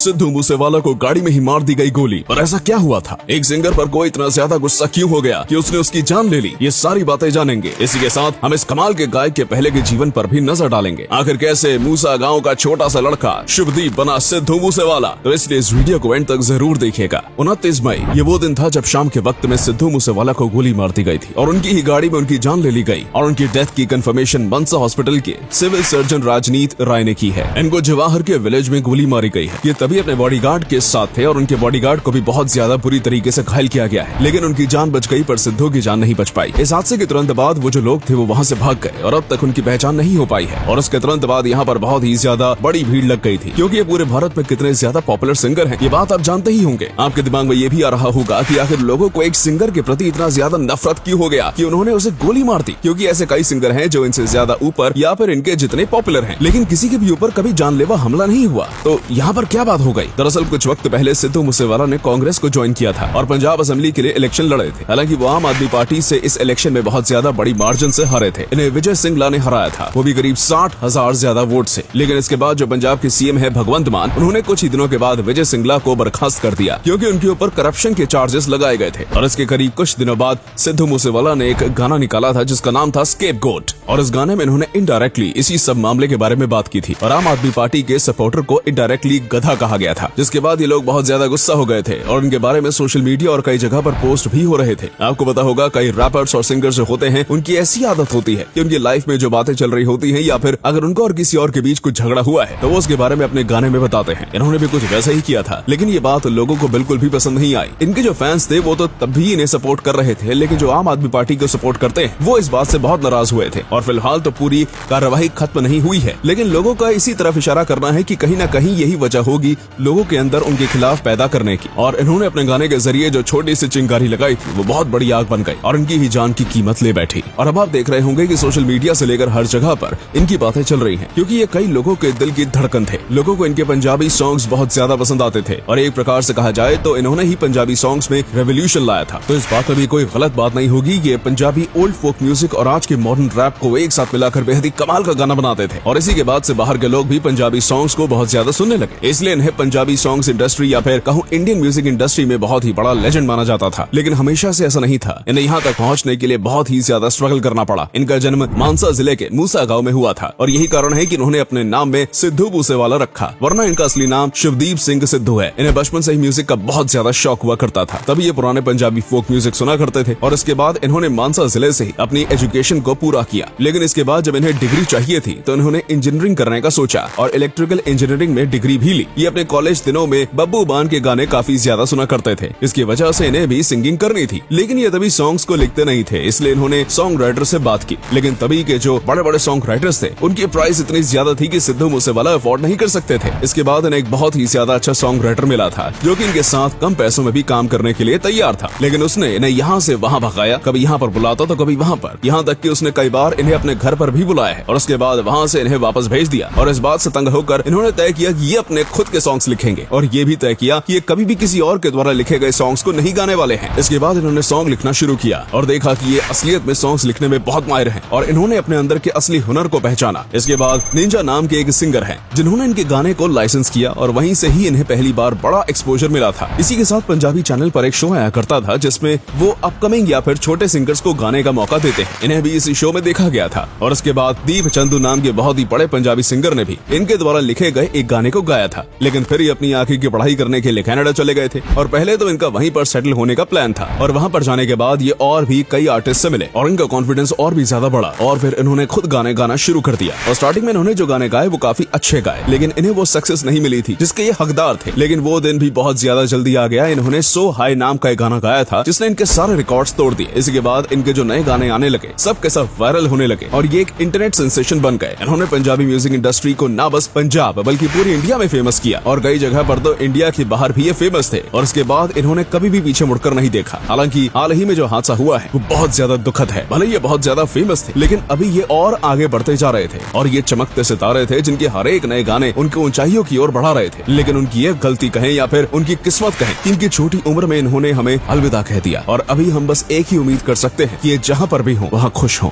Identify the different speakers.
Speaker 1: सिद्धू मूसेवाला को गाड़ी में ही मार दी गई गोली। और ऐसा क्या हुआ था? एक सिंगर पर कोई इतना ज्यादा गुस्सा क्यों हो गया कि उसने उसकी जान ले ली? ये सारी बातें जानेंगे। इसी के साथ हम इस कमाल के गायक के पहले के जीवन पर भी नजर डालेंगे। आखिर कैसे मूसा गांव का छोटा सा लड़का शुभदीप बना सिद्धू मूसेवाला, तो इसलिए इस वीडियो को एंड तक जरूर देखिएगा। 29 मई ये वो दिन था जब शाम के वक्त में सिद्धू मूसेवाला को गोली मार दी गई थी और उनकी ही गाड़ी में उनकी जान ले ली गई। और उनकी डेथ की कंफर्मेशन मनसा हॉस्पिटल के सिविल सर्जन राजनीत राय ने की है। इनको जवाहर के विलेज में गोली मारी गई है। ये तभी अपने बॉडीगार्ड के साथ थे और उनके बॉडीगार्ड को भी बहुत ज्यादा बुरी तरीके से घायल किया गया है, लेकिन उनकी जान बच गई पर सिद्धू की जान नहीं बच पाई। इस हादसे के तुरंत बाद वो जो लोग थे वो वहाँ से भाग गए और अब तक उनकी पहचान नहीं हो पाई है। और उसके तुरंत बाद यहाँ पर बहुत ही ज्यादा बड़ी भीड़ लग गई थी, क्योंकि ये पूरे भारत में कितने ज्यादा पॉपुलर सिंगर हैं ये बात आप जानते ही होंगे। आपके दिमाग में ये भी आ रहा होगा कि आखिर लोगों को एक सिंगर के प्रति इतना ज्यादा नफरत क्यों हो गया कि उन्होंने उसे गोली मार दी, क्योंकि ऐसे कई सिंगर हैं जो इनसे ज्यादा ऊपर या फिर इनके जितने पॉपुलर हैं, लेकिन किसी के भी ऊपर कभी जानलेवा हमला नहीं हुआ। तो यहाँ पर क्या बात हो गई? दरअसल कुछ वक्त पहले सिद्धू मूसेवाला ने कांग्रेस को ज्वाइन किया था और पंजाब असेंबली के लिए इलेक्शन लड़े थे। हालांकि वो आम आदमी पार्टी से इस इलेक्शन में बहुत ज्यादा बड़ी मार्जिन से हारे थे। इन्हें विजय सिंगला ने हराया था, वो भी करीब 60,000 ज्यादा वोट से। लेकिन इसके बाद जो पंजाब के सीएम है भगवंत मान, उन्होंने कुछ ही दिनों के बाद विजय सिंगला को बर्खास्त कर दिया, क्योंकि उनके ऊपर करप्शन के चार्जेस लगाए गए थे। और इसके करीब कुछ दिनों बाद सिद्धू मूसेवाला ने एक गाना निकाला था जिसका नाम था स्केपगोट, और इस गाने में इन्होंने इनडायरेक्टली इसी सब मामले के बारे में बात की थी और आम आदमी पार्टी के सपोर्टर को इनडायरेक्टली गधा कहा गया था। जिसके बाद ये लोग बहुत ज्यादा गुस्सा हो गए थे और उनके बारे में सोशल मीडिया और कई जगह पर पोस्ट भी हो रहे थे। आपको पता होगा कई रैपर्स और सिंगर्स जो होते हैं उनकी ऐसी आदत होती है कि उनकी लाइफ में जो बातें चल रही होती हैं या फिर अगर उनको और किसी और के बीच कुछ झगड़ा हुआ है तो वो उसके बारे में अपने गाने में बताते हैं। इन्होंने भी कुछ वैसा ही किया था, लेकिन ये बात लोगों को बिल्कुल भी पसंद नहीं आई। इनके जो फैंस थे वो तो तब भी इन्हें सपोर्ट कर रहे थे, लेकिन जो आम आदमी पार्टी को सपोर्ट करते हैं वो इस बात से बहुत नाराज हुए थे। और फिलहाल तो पूरी कार्यवाही खत्म नहीं हुई है, लेकिन लोगों का इसी तरफ इशारा करना है कि कहीं न कहीं यही वजह होगी लोगों के अंदर उनके खिलाफ पैदा करने की। और इन्होंने अपने गाने के जरिए जो छोटी सी चिंगारी लगाई थी वो बहुत बड़ी आग बन गई और इनकी ही जान की कीमत ले बैठी। और अब आप देख रहे होंगे कि सोशल मीडिया से लेकर हर जगह पर इनकी बातें चल रही हैं, क्योंकि ये कई लोगों के दिल की धड़कन थे। लोगों को इनके पंजाबी सॉन्ग्स बहुत ज्यादा पसंद आते थे और एक प्रकार से कहा जाए तो इन्होंने ही पंजाबी सॉन्ग्स में रेवोल्यूशन लाया था। तो इस बात में भी कोई गलत बात नहीं होगी। ये पंजाबी ओल्ड फोक म्यूजिक और आज के मॉडर्न रैप को एक साथ मिलाकर बेहद ही कमाल का गाना बनाते थे और इसी के बाद से बाहर के लोग भी पंजाबी सॉन्ग्स को बहुत ज्यादा सुनने लगे। इसलिए इन्हें पंजाबी सॉन्ग्स इंडस्ट्री या फिर कहूँ इंडियन म्यूजिक इंडस्ट्री में बहुत ही बड़ा लेजेंड माना जाता था। लेकिन हमेशा से ऐसा नहीं था। इन्हें यहाँ तक पहुँचने के लिए बहुत ही ज्यादा स्ट्रगल करना पड़ा। इनका जन्म मानसा जिले के मूसा गाँव में हुआ था और यही कारण है कि इन्होंने अपने नाम में सिद्धू मूसेवाला रखा, वरना इनका असली नाम शुभदीप सिंह सिद्धू है। इन्हें बचपन से ही म्यूजिक का बहुत ज्यादा शौक हुआ करता था, तभी ये पुराने पंजाबी फोक म्यूजिक सुना करते थे। और इसके बाद इन्होंने मानसा जिले से ही अपनी एजुकेशन को पूरा किया। लेकिन इसके बाद जब इन्हें डिग्री चाहिए थी तो इन्होंने इंजीनियरिंग करने का सोचा और इलेक्ट्रिकल इंजीनियरिंग में डिग्री भी ली। ये अपने कॉलेज दिनों में बब्बू मान के गाने काफी ज्यादा सुना करते थे, इसकी वजह से इन्हें भी सिंगिंग करनी थी। लेकिन ये तभी सॉन्ग्स को लिखते नहीं थे, इसलिए इन्होंने सॉन्ग राइटर से बात की। लेकिन तभी के जो बड़े बड़े सॉन्ग राइटर्स थे उनकी प्राइस इतनी ज्यादा थी कि सिद्धू मूसेवाला अफोर्ड नहीं कर सकते थे। इसके बाद इन्हें एक बहुत ही ज्यादा अच्छा सॉन्ग राइटर मिला था जो कि इनके साथ कम पैसों में भी काम करने के लिए तैयार था। लेकिन उसने इन्हें यहाँ से वहाँ भगाया, कभी यहाँ पर बुलाता तो कभी वहाँ पर, यहाँ तक कि उसने कई बार इन्हें अपने घर पर भी बुलाया है और उसके बाद वहाँ से इन्हें वापस भेज दिया। और इस बात से तंग होकर इन्होंने तय किया कि ये अपने खुद के सॉन्ग्स लिखेंगे और ये भी तय किया कि ये कभी भी किसी और के द्वारा लिखे गए सॉन्ग्स को नहीं गाने वाले हैं। इसके बाद इन्होंने सॉन्ग लिखना शुरू किया और देखा कि ये असलियत में सॉन्ग्स लिखने में बहुत माहिर हैं और इन्होंने अपने अंदर के असली हुनर को पहचाना। इसके बाद निंजा नाम के एक सिंगर हैं जिन्होंने इनके गाने को लाइसेंस किया और वहीं से ही इन्हें पहली बार बड़ा एक्सपोजर मिला था। इसी के साथ पंजाबी चैनल पर एक शो आया करता था जिसमें वो अपकमिंग या फिर छोटे सिंगर्स को गाने का मौका देते हैं। इन्हें भी इसी शो में देखा गया था और उसके बाद दीप चंदू नाम के बहुत ही बड़े पंजाबी सिंगर ने भी इनके द्वारा लिखे गए एक गाने को गाया था। लेकिन फिर ये अपनी आगे की पढ़ाई करने के लिए कनाडा चले गए थे और पहले तो इनका वहीं पर सेटल होने का प्लान था और वहाँ पर जाने के बाद ये और भी कई आर्टिस्ट से मिले और इनका कॉन्फिडेंस और भी ज्यादा बढ़ा और फिर इन्होंने खुद गाने गाना शुरू कर दिया। और स्टार्टिंग में इन्होंने जो गाने गाए वो काफी अच्छे गाए, लेकिन इन्हें वो सक्सेस नहीं मिली थी जिसके ये हकदार थे। लेकिन वो दिन भी बहुत ज्यादा जल्दी आ गया। इन्होंने सो हाई नाम का एक गाना गाया था जिसने इनके सारे रिकॉर्ड्स तोड़ दिए। इसके बाद इनके जो नए गाने आने लगे सब के सब वायरल होने लगे और ये एक इंटरनेट सेंसेशन बन गए। इन्होंने पंजाबी म्यूजिक इंडस्ट्री को ना बस पंजाब बल्कि पूरी इंडिया में फेमस किया और कई जगह पर तो इंडिया के बाहर भी ये फेमस थे। और इसके बाद इन्होंने कभी भी पीछे मुड़कर नहीं देखा। हालांकि हाल ही में जो हादसा हुआ है वो बहुत ज्यादा दुखद है। भले ये बहुत ज्यादा फेमस थे, लेकिन अभी ये और आगे बढ़ते जा रहे थे और ये चमकते सितारे थे जिनके हर एक नए गाने उनकी ऊंचाइयों की ओर बढ़ा रहे थे। लेकिन उनकी ये गलती कहें या फिर उनकी किस्मत कहें कि इनकी छोटी उम्र में इन्होंने हमें अलविदा कह दिया। और अभी हम बस एक ही उम्मीद कर सकते हैं कि ये जहाँ पर भी हो वहाँ खुश हो।